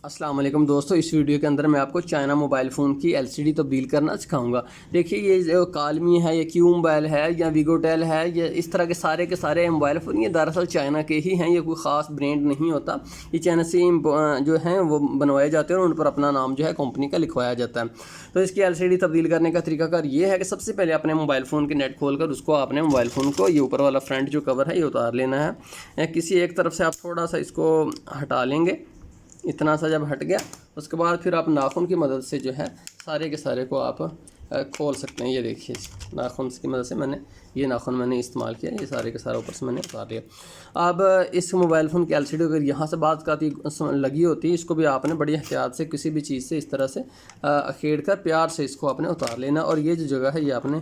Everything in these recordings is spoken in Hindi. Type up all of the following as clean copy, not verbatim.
अस्सलाम वालेकुम दोस्तों, इस वीडियो के अंदर मैं आपको चाइना मोबाइल फ़ोन की एलसीडी तब्दील करना सिखाऊंगा। देखिए ये जो कालमी है, ये क्यू मोबाइल है या वीगोटेल है, ये इस तरह के सारे मोबाइल फ़ोन ये दरअसल चाइना के ही हैं। ये कोई ख़ास ब्रांड नहीं होता। ये चाइना से जो हैं वो बनवाए जाते हैं और उन पर अपना नाम जो है कंपनी का लिखवाया जाता है। तो इसकी एलसीडी तब्दील करने का तरीकाकार ये है कि सबसे पहले अपने मोबाइल फ़ोन के नेट खोल कर उसको आपने मोबाइल फ़ोन को ये ऊपर वाला फ्रंट जो कवर है ये उतार लेना है। किसी एक तरफ से आप थोड़ा सा इसको हटा लेंगे। इतना सा जब हट गया उसके बाद फिर आप नाखून की मदद से जो है सारे के सारे को आप खोल सकते हैं। ये देखिए नाखून की मदद से ये नाखून मैंने इस्तेमाल किया, ये सारे के सारे ऊपर से मैंने उतार लिया। अब इस मोबाइल फ़ोन की एलसीडी अगर यहाँ से बात काती लगी होती है, इसको भी आपने बड़ी एहतियात से किसी भी चीज़ से इस तरह से अखेड़ कर प्यार से इसको आपने उतार लेना और ये जो जगह है ये आपने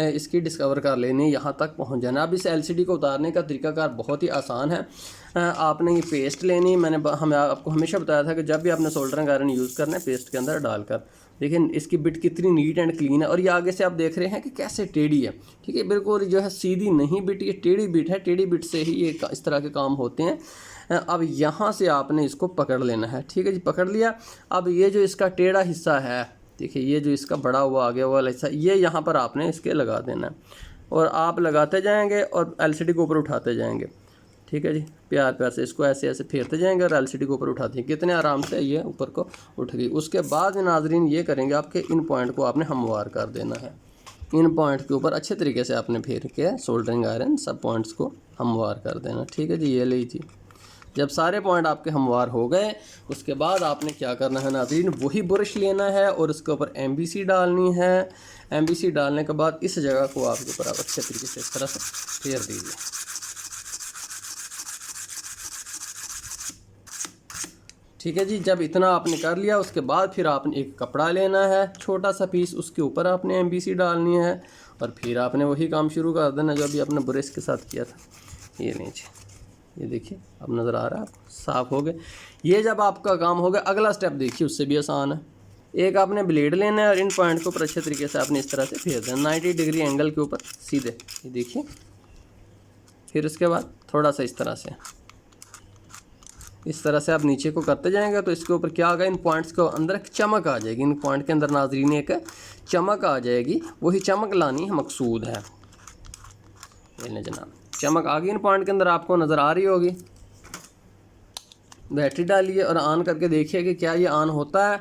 इसकी डिस्कवर कर लेनी, यहाँ तक पहुँच जाना। अब इस एलसीडी को उतारने का तरीकाकार बहुत ही आसान है। आपने ये पेस्ट लेनी, हमें आपको हमेशा बताया था कि जब भी आपने सोल्डरिंग आयरन यूज़ करना है पेस्ट के अंदर डालकर। देखिए इसकी बिट कितनी नीट एंड क्लीन है और ये आगे से आप देख रहे हैं कि कैसे टेढ़ी है। ठीक है, बिल्कुल जो है सीधी नहीं बिट, ये टेढ़ी बिट है। टेढ़ी बिट से ही ये इस तरह के काम होते हैं। अब यहाँ से आपने इसको पकड़ लेना है। ठीक है जी, पकड़ लिया। अब ये जो इसका टेढ़ा हिस्सा है, देखिए ये जो इसका बड़ा हुआ आगे वाला हिस्सा, ये यहाँ पर आपने इसके लगा देना है और आप लगाते जाएंगे और एलसीडी को ऊपर उठाते जाएंगे। ठीक है जी, प्यार प्यार से इसको ऐसे ऐसे फेरते जाएंगे और एलसीडी को ऊपर उठाते हैं। कितने आराम से ये ऊपर को उठ गई। उसके बाद नाजरीन ये करेंगे, आपके इन पॉइंट को आपने हमवार कर देना है। इन पॉइंट के ऊपर अच्छे तरीके से आपने फेर के सोल्डरिंग आयरन सब पॉइंट्स को हमवार कर देना। ठीक है जी, ये लीजिए। जब सारे पॉइंट आपके हमवार हो गए उसके बाद आपने क्या करना है नाज़रीन, वही ब्रश लेना है और उसके ऊपर एमबीसी डालनी है। एमबीसी डालने के बाद इस जगह को आपके ऊपर आप अच्छे तरीके से इस तरह से फेर दीजिए। ठीक है जी, जब इतना आपने कर लिया उसके बाद फिर आपने एक कपड़ा लेना है छोटा सा पीस, उसके ऊपर आपने एमबीसी डालनी है और फिर आपने वही काम शुरू कर देना जो अभी आपने ब्रश के साथ किया था। ये नीचे ये देखिए अब नज़र आ रहा है आपको, साफ़ हो गए। ये जब आपका काम हो गया अगला स्टेप देखिए उससे भी आसान है। एक आपने ब्लेड लेना है और इन पॉइंट के ऊपर अच्छे तरीके से आपने इस तरह से फेर देना 90 डिग्री एंगल के ऊपर सीधे। ये देखिए, फिर उसके बाद थोड़ा सा इस तरह से आप नीचे को करते जाएंगे तो इसके ऊपर क्या आएगा, इन पॉइंट्स के अंदर एक चमक आ जाएगी। इन पॉइंट के अंदर नाजरीन एक चमक आ जाएगी, वही चमक लानी मकसूद है। ये जनाब चमक आ गई इन पॉइंट के अंदर, आपको नज़र आ रही होगी। बैटरी डालिए और ऑन करके देखिए कि क्या ये ऑन होता है।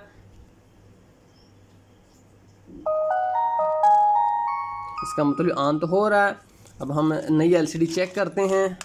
इसका मतलब ऑन तो हो रहा है। अब हम नई एलसीडी चेक करते हैं।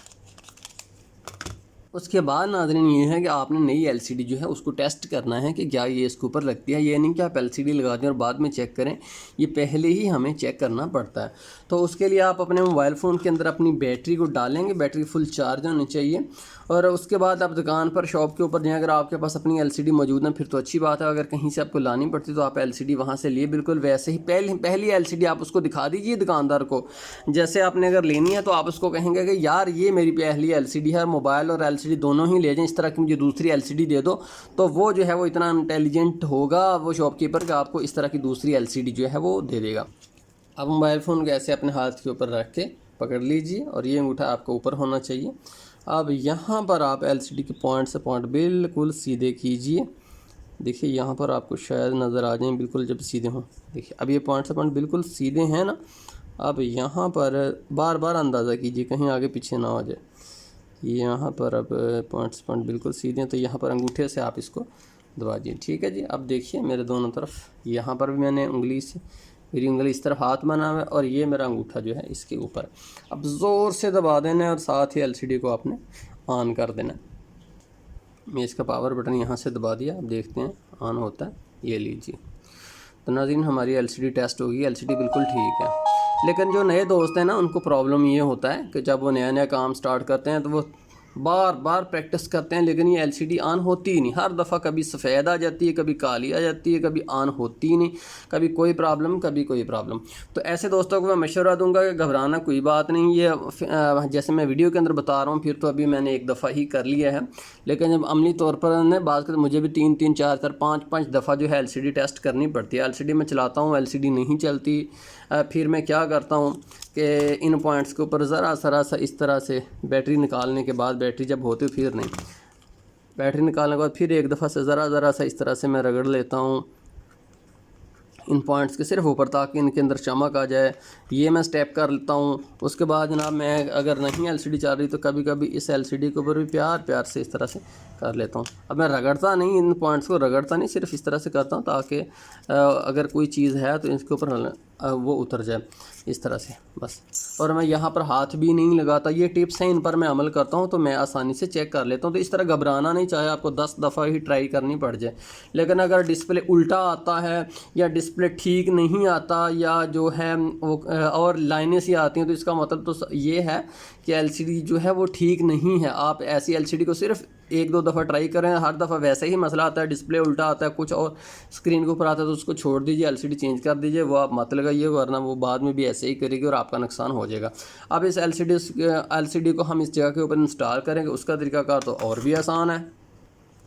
उसके बाद नाज़रीन ये है कि आपने नई एलसीडी जो है उसको टेस्ट करना है कि क्या ये इसके ऊपर लगती है। ये नहीं कि आप एलसीडी लगा दें और बाद में चेक करें, ये पहले ही हमें चेक करना पड़ता है। तो उसके लिए आप अपने मोबाइल फ़ोन के अंदर अपनी बैटरी को डालेंगे, बैटरी फुल चार्ज होनी चाहिए और उसके बाद आप दुकान पर शॉप के ऊपर जाएँ। अगर आपके पास अपनी एलसीडी मौजूद है फिर तो अच्छी बात है, अगर कहीं से आपको लानी पड़ती तो आप एलसीडी वहाँ से लिए बिल्कुल वैसे ही पहली एलसीडी आप उसको दिखा दीजिए दुकानदार को। जैसे आपने अगर लेनी है तो आप उसको कहेंगे कि यार ये मेरी पहली एलसीडी है, मोबाइल और एलसीडी दोनों ही ले जाएं, इस तरह की मुझे दूसरी एलसीडी दे दो। तो वो जो है वो इतना इंटेलिजेंट होगा वो शॉपकीपर कि आपको इस तरह की दूसरी एलसीडी जो है वो दे देगा। अब मोबाइल फ़ोन को ऐसे अपने हाथ के ऊपर रख के पकड़ लीजिए और ये अंगूठा आपको ऊपर होना चाहिए। अब यहाँ पर आप एलसीडी के पॉइंट से पॉइंट बिल्कुल सीधे कीजिए। देखिए यहाँ पर आपको शायद नज़र आ जाए बिल्कुल जब सीधे हों। देखिए अब ये पॉइंट से पॉइंट बिल्कुल सीधे हैं ना। अब यहाँ पर बार बार अंदाज़ा कीजिए कहीं आगे पीछे ना हो जाए। यहाँ पर अब पॉइंट से पॉइंट बिल्कुल सीधे हैं तो यहाँ पर अंगूठे से आप इसको दबा दिए। ठीक है जी, अब देखिए मेरे दोनों तरफ, यहाँ पर भी मैंने उंगली से, मेरी उंगली इस तरफ हाथ बना हुआ है और ये मेरा अंगूठा जो है इसके ऊपर। अब ज़ोर से दबा देना है और साथ ही एलसीडी को आपने ऑन कर देना है। मैं इसका पावर बटन यहाँ से दबा दिया, अब देखते हैं ऑन होता है। ये लीजिए। तो नाज़रीन हमारी एलसीडी टेस्ट होगी, एलसीडी बिल्कुल ठीक है। लेकिन जो नए दोस्त हैं ना उनको प्रॉब्लम ये होता है कि जब वो नया नया काम स्टार्ट करते हैं तो वो बार बार प्रैक्टिस करते हैं लेकिन ये एलसीडी ऑन होती ही नहीं। हर दफ़ा कभी सफ़ेद आ जाती है, कभी काली आ जाती है, कभी ऑन होती ही नहीं, कभी कोई प्रॉब्लम कभी कोई प्रॉब्लम। तो ऐसे दोस्तों को मैं मशवरा दूंगा कि घबराना कोई बात नहीं। ये जैसे मैं वीडियो के अंदर बता रहा हूँ फिर तो अभी मैंने एक दफ़ा ही कर लिया है, लेकिन जब अमली तौर पर ने बात करें मुझे भी 3-3 4-4 5-5 दफ़ा जो है एलसीडी टेस्ट करनी पड़ती है। एलसीडी में चलाता हूँ, एलसीडी नहीं चलती। फिर मैं क्या करता हूँ कि इन पॉइंट्स के ऊपर ज़रा सा इस तरह से बैटरी निकालने के बाद, बैटरी जब होती फिर नहीं, बैटरी निकालने के बाद फिर एक दफ़ा से ज़रा सा इस तरह से मैं रगड़ लेता हूँ इन पॉइंट्स के सिर्फ ऊपर, ताकि इनके अंदर चमक आ जाए। ये मैं स्टेप कर लेता हूँ। उसके बाद जनाब मैं अगर नहीं एलसीडी चल रही तो कभी कभी इस एलसीडी के ऊपर भी प्यार से इस तरह से कर लेता हूँ। अब मैं रगड़ता नहीं, इन पॉइंट्स को रगड़ता नहीं, सिर्फ इस तरह से करता हूँ ताकि अगर कोई चीज़ है तो इसके ऊपर वो उतर जाए इस तरह से बस। और मैं यहाँ पर हाथ भी नहीं लगाता। ये टिप्स हैं, इन पर मैं अमल करता हूँ तो मैं आसानी से चेक कर लेता हूँ। तो इस तरह घबराना नहीं, चाहे आपको 10 दफ़ा ही ट्राई करनी पड़ जाए। लेकिन अगर डिस्प्ले उल्टा आता है या डिस्प्ले ठीक नहीं आता या जो है वो और लाइनें सी आती हैं, तो इसका मतलब तो ये है कि एलसीडी जो है वो ठीक नहीं है। आप ऐसी एलसीडी को सिर्फ 1-2 दफ़ा ट्राई करें, हर दफ़ा वैसे ही मसला आता है, डिस्प्ले उल्टा आता है, कुछ और स्क्रीन के ऊपर आता है, तो उसको छोड़ दीजिए, एलसीडी चेंज कर दीजिए। वो आप मत लगाइए, वरना वो बाद में भी ऐसे ही करेगी और आपका नुकसान हो जाएगा। अब इस एलसीडी को हम इस जगह के ऊपर इंस्टॉल करेंगे। उसका तरीकाकार तो और भी आसान है।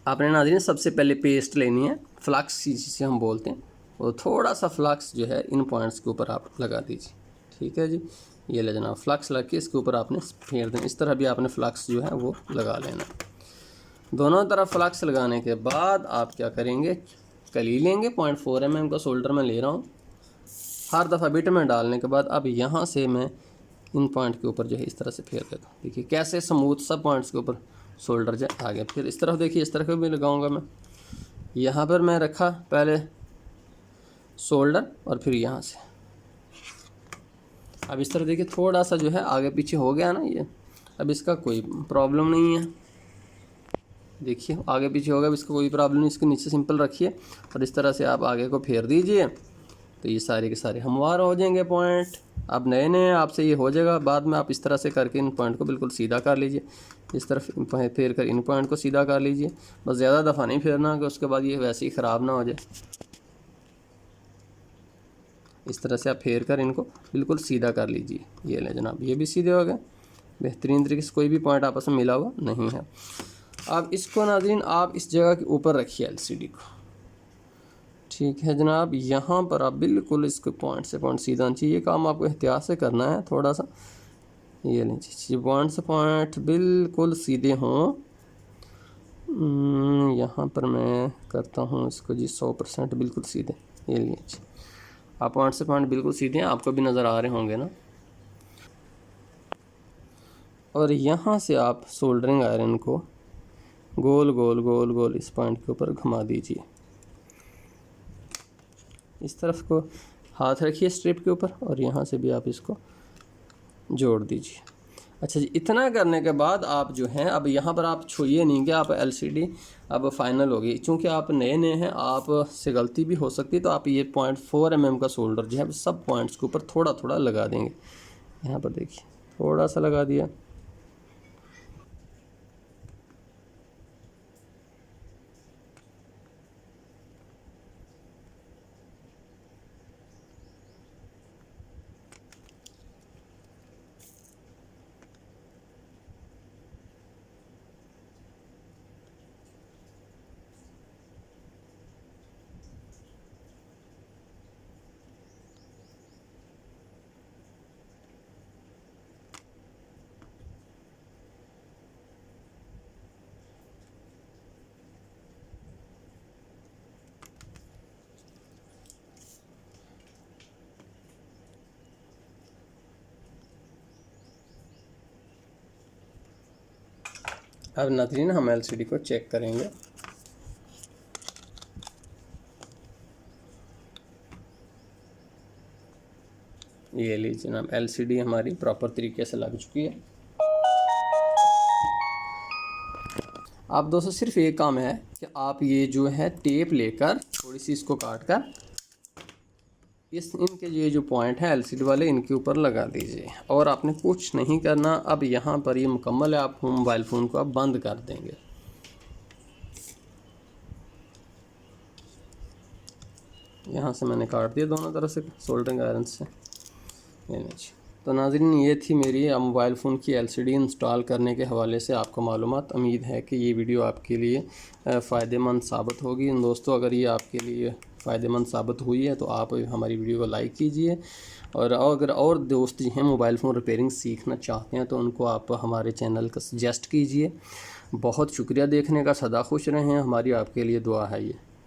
आपने नाज़रीन सबसे पहले पेस्ट लेनी है, फ्लक्स जिसे हम बोलते हैं, और थोड़ा सा फ्लक्स जो है इन पॉइंट्स के ऊपर आप लगा दीजिए। ठीक है जी, ये ले जनाब, फ्लक्स लग के इसके ऊपर आपने फेर दें। इस तरह भी आपने फ्लक्स जो है वो लगा लेना। दोनों तरफ फ्लक्स लगाने के बाद आप क्या करेंगे, कली लेंगे 0.4 mm का सोल्डर मैं ले रहा हूँ। हर दफ़ा बिट में डालने के बाद अब यहाँ से मैं इन पॉइंट के ऊपर जो है इस तरह से फेर देता हूँ। देखिए कैसे स्मूथ सब पॉइंट्स के ऊपर शोल्डर जो आ गया। फिर इस तरफ देखिए, इस तरफ भी लगाऊंगा मैं। यहाँ पर मैं रखा पहले शोल्डर और फिर यहाँ से। अब इस तरह देखिए थोड़ा सा जो है आगे पीछे हो गया ना ये। अब इसका कोई प्रॉब्लम नहीं है, देखिए आगे पीछे हो गया, अब इसका कोई प्रॉब्लम नहीं। इसके नीचे सिंपल रखिए और इस तरह से आप आगे को फेर दीजिए, तो ये सारे के सारे हमवार हो जाएंगे पॉइंट। अब नए नए आपसे ये हो जाएगा। बाद में आप इस तरह से करके इन पॉइंट को बिल्कुल सीधा कर लीजिए। इस तरफ फेर कर इन पॉइंट को सीधा कर लीजिए। बस ज़्यादा दफ़ा नहीं फेरना कि उसके बाद ये वैसे ही ख़राब ना हो जाए। इस तरह से आप फेर कर इनको बिल्कुल सीधा कर लीजिए। ये ले जनाब, ये भी सीधे हो गए बेहतरीन तरीके से, कोई भी पॉइंट आपस में मिला हुआ नहीं है। अब इसको नाज़रीन आप इस जगह के ऊपर रखिए एलसीडी को। ठीक है जनाब, यहाँ पर आप बिल्कुल इसको पॉइंट से पॉइंट सीधा चाहिए। ये काम आपको एहतियात से करना है थोड़ा सा। ये लीजिए, पॉइंट से पॉइंट बिल्कुल सीधे हों। यहाँ पर मैं करता हूँ इसको जी 100% बिल्कुल सीधे। ये लीजिए, आप पॉइंट से पॉइंट बिल्कुल सीधे हैं, आपको भी नज़र आ रहे होंगे ना। और यहाँ से आप सोल्डरिंग आयरन को गोल गोल गोल गोल इस पॉइंट के ऊपर घुमा दीजिए। इस तरफ को हाथ रखिए स्ट्रिप के ऊपर और यहाँ से भी आप इसको जोड़ दीजिए। अच्छा जी, इतना करने के बाद आप जो हैं अब यहाँ पर आप छूइए नहीं कि आप एलसीडी अब फाइनल होगी। चूँकि आप नए नए हैं, आप से गलती भी हो सकती है, तो आप ये 0.4 mm का सोल्डर जो है सब पॉइंट्स के ऊपर थोड़ा थोड़ा लगा देंगे। यहाँ पर देखिए थोड़ा सा लगा दिया। अब नाज़रीन हम एलसीडी को चेक करेंगे। ये लीजिए जनाब, एलसीडी हमारी प्रॉपर तरीके से लग चुकी है। आप दोस्तों सिर्फ एक काम है कि आप ये जो है टेप लेकर थोड़ी सी इसको काट कर इनके ये जो पॉइंट है एलसीडी वाले इनके ऊपर लगा दीजिए, और आपने कुछ नहीं करना। अब यहाँ पर ये मुकम्मल है, आप मोबाइल फ़ोन को आप बंद कर देंगे। यहाँ से मैंने काट दिया दोनों तरफ से सोल्डरिंग आयरन से। ये नीचे तो नाज़रीन ये थी मेरी मोबाइल फ़ोन की एलसीडी इंस्टॉल करने के हवाले से आपको मालूमात। उम्मीद है कि ये वीडियो आपके लिए फ़ायदेमंद साबित होगी। दोस्तों अगर ये आपके लिए फ़ायदेमंद साबित हुई है तो आप हमारी वीडियो को लाइक कीजिए, और अगर और दोस्त जो हैं मोबाइल फ़ोन रिपेयरिंग सीखना चाहते हैं तो उनको आप हमारे चैनल का सजेस्ट कीजिए। बहुत शुक्रिया देखने का, सदा खुश रहें, हमारी आपके लिए दुआ है ये।